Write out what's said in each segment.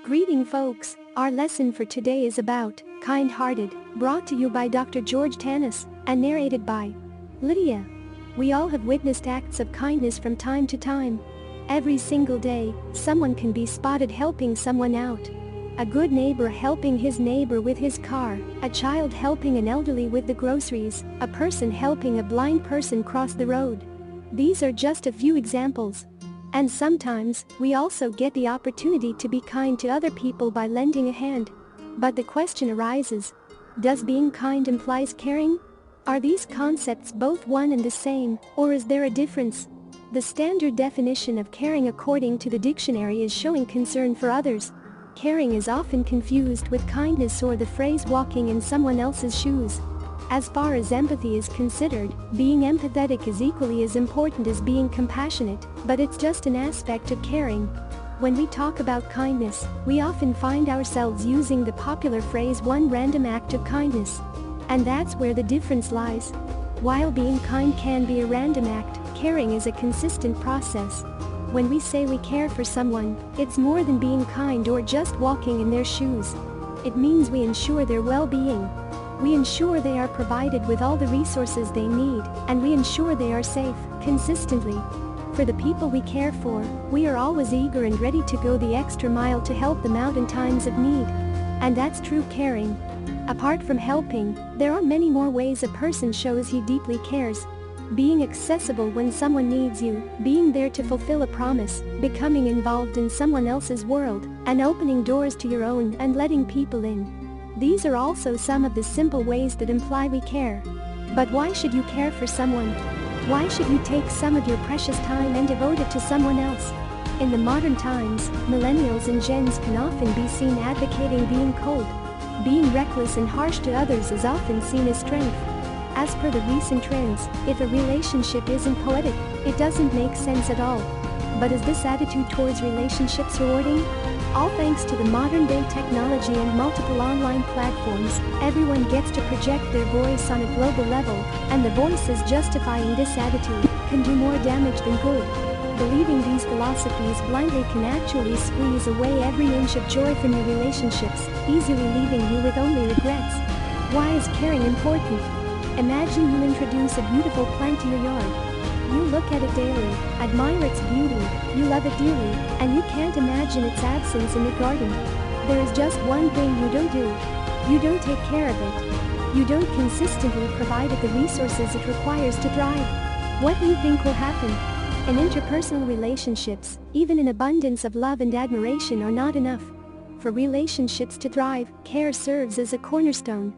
Greeting folks, our lesson for today is about kind-hearted, brought to you by Dr. George Tanis, and narrated by Lydia. We all have witnessed acts of kindness from time to time. Every single day, someone can be spotted helping someone out. A good neighbor helping his neighbor with his car, a child helping an elderly with the groceries, a person helping a blind person cross the road. These are just a few examples. And sometimes, we also get the opportunity to be kind to other people by lending a hand. But the question arises, does being kind implies caring? Are these concepts both one and the same, or is there a difference? The standard definition of caring according to the dictionary is showing concern for others. Caring is often confused with kindness or the phrase walking in someone else's shoes. As far as empathy is considered, being empathetic is equally as important as being compassionate, but it's just an aspect of caring. When we talk about kindness, we often find ourselves using the popular phrase one random act of kindness. And that's where the difference lies. While being kind can be a random act, caring is a consistent process. When we say we care for someone, it's more than being kind or just walking in their shoes. It means we ensure their well-being. We ensure they are provided with all the resources they need, and we ensure they are safe, consistently. For the people we care for, we are always eager and ready to go the extra mile to help them out in times of need. And that's true caring. Apart from helping, there are many more ways a person shows he deeply cares. Being accessible when someone needs you, being there to fulfill a promise, becoming involved in someone else's world, and opening doors to your own and letting people in. These are also some of the simple ways that imply we care. But why should you care for someone? Why should you take some of your precious time and devote it to someone else? In the modern times, millennials and gens can often be seen advocating being cold. Being reckless and harsh to others is often seen as strength. As per the recent trends, if a relationship isn't poetic, it doesn't make sense at all. But is this attitude towards relationships rewarding? All thanks to the modern-day technology and multiple online platforms, everyone gets to project their voice on a global level, and the voices justifying this attitude can do more damage than good. Believing these philosophies blindly can actually squeeze away every inch of joy from your relationships, easily leaving you with only regrets. Why is caring important? Imagine you introduce a beautiful plant to your yard. You look at it daily, admire its beauty, you love it dearly, and you can't imagine its absence in the garden. There is just one thing you don't do. You don't take care of it. You don't consistently provide it the resources it requires to thrive. What do you think will happen? In interpersonal relationships, even an abundance of love and admiration are not enough. For relationships to thrive, care serves as a cornerstone.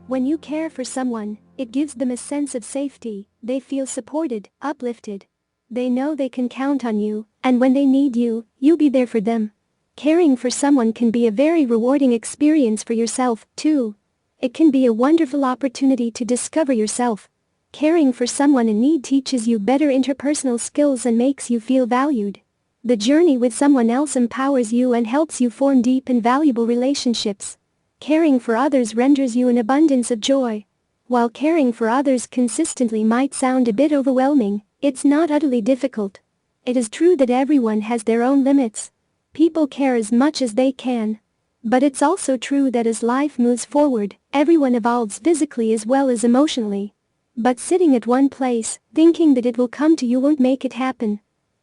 When you care for someone, it gives them a sense of safety. They feel supported, uplifted. They know they can count on you, and when they need you, you'll be there for them. Caring for someone can be a very rewarding experience for yourself, too. It can be a wonderful opportunity to discover yourself. Caring for someone in need teaches you better interpersonal skills and makes you feel valued. The journey with someone else empowers you and helps you form deep and valuable relationships. Caring for others renders you an abundance of joy. While caring for others consistently might sound a bit overwhelming, it's not utterly difficult. It is true that everyone has their own limits. People care as much as they can. But it's also true that as life moves forward, everyone evolves physically as well as emotionally. But sitting at one place, thinking that it will come to you won't make it happen.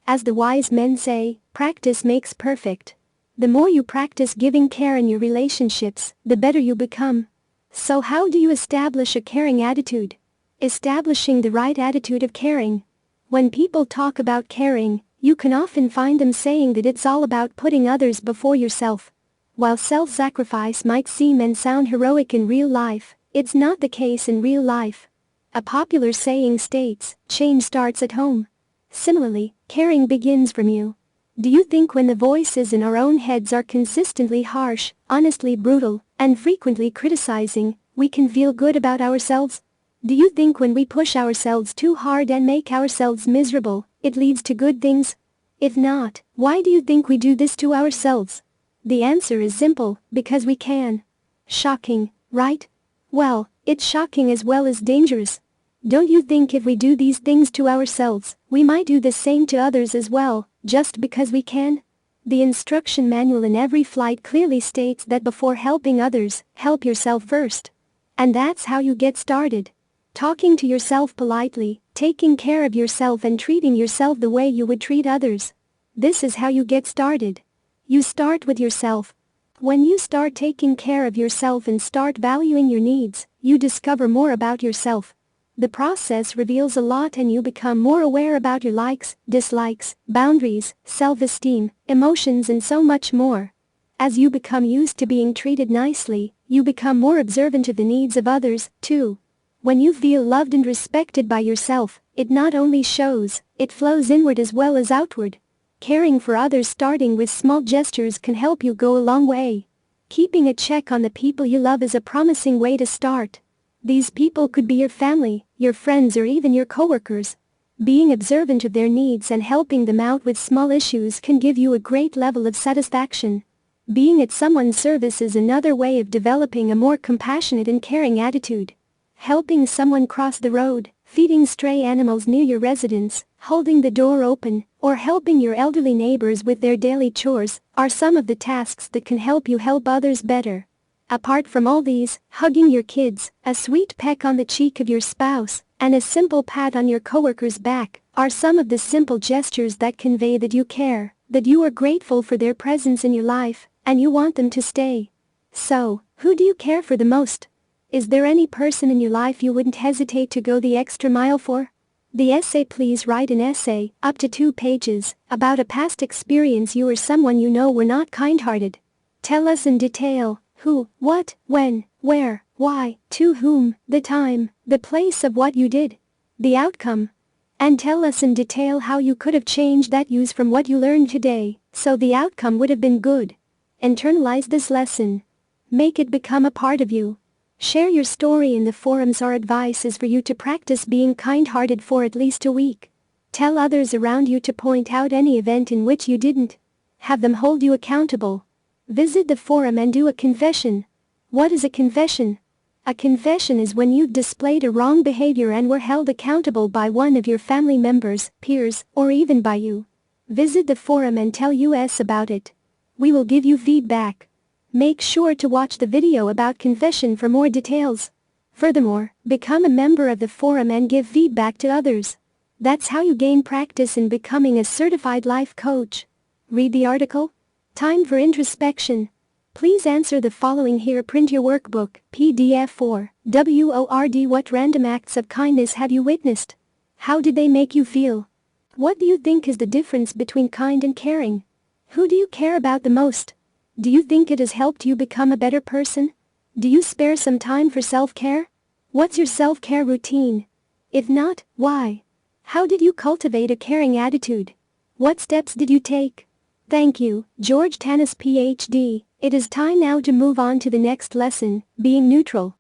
As the wise men say, practice makes perfect. The more you practice giving care in your relationships, the better you become. So how do you establish a caring attitude? Establishing the right attitude of caring. When people talk about caring, you can often find them saying that it's all about putting others before yourself. While self-sacrifice might seem and sound heroic in real life, it's not the case in real life. A popular saying states, change starts at home. Similarly, caring begins from you. Do you think when the voices in our own heads are consistently harsh, honestly brutal, and frequently criticizing, we can feel good about ourselves? Do you think when we push ourselves too hard and make ourselves miserable, it leads to good things? If not, why do you think we do this to ourselves? The answer is simple, because we can. Shocking, right? Well, it's shocking as well as dangerous. Don't you think if we do these things to ourselves, we might do the same to others as well, just because we can? The instruction manual in every flight clearly states that before helping others, help yourself first. And that's how you get started. Talking to yourself politely, taking care of yourself and treating yourself the way you would treat others. This is how you get started. You start with yourself. When you start taking care of yourself and start valuing your needs, you discover more about yourself. The process reveals a lot and you become more aware about your likes, dislikes, boundaries, self-esteem, emotions and so much more. As you become used to being treated nicely, you become more observant of the needs of others, too. When you feel loved and respected by yourself, it not only shows, it flows inward as well as outward. Caring for others starting with small gestures can help you go a long way. Keeping a check on the people you love is a promising way to start. These people could be your family, your friends or even your coworkers. Being observant of their needs and helping them out with small issues can give you a great level of satisfaction. Being at someone's service is another way of developing a more compassionate and caring attitude. Helping someone cross the road, feeding stray animals near your residence, holding the door open, or helping your elderly neighbors with their daily chores are some of the tasks that can help you help others better. Apart from all these, hugging your kids, a sweet peck on the cheek of your spouse, and a simple pat on your coworker's back are some of the simple gestures that convey that you care, that you are grateful for their presence in your life, and you want them to stay. So, who do you care for the most? Is there any person in your life you wouldn't hesitate to go the extra mile for? The essay. Please write an essay, up to 2 pages, about a past experience you or someone you know were not kind-hearted. Tell us in detail. Who, what, when, where, why, to whom, the time, the place of what you did, the outcome. And tell us in detail how you could have changed that use from what you learned today, so the outcome would have been good. Internalize this lesson. Make it become a part of you. Share your story in the forums. Our advice is for you to practice being kind-hearted for at least a week. Tell others around you to point out any event in which you didn't. Have them hold you accountable. Visit the forum and do a confession. What is a confession? A confession is when you've displayed a wrong behavior and were held accountable by one of your family members, peers, or even by you. Visit the forum and tell us about it. We will give you feedback. Make sure to watch the video about confession for more details. Furthermore, become a member of the forum and give feedback to others. That's how you gain practice in becoming a certified life coach. Read the article. Time for introspection. Please answer the following here. Print your workbook, PDF 4, WORD. What random acts of kindness have you witnessed? How did they make you feel? What do you think is the difference between kind and caring? Who do you care about the most? Do you think it has helped you become a better person? Do you spare some time for self-care? What's your self-care routine? If not, why? How did you cultivate a caring attitude? What steps did you take? Thank you, George Tanis, PhD. It is time now to move on to the next lesson, being neutral.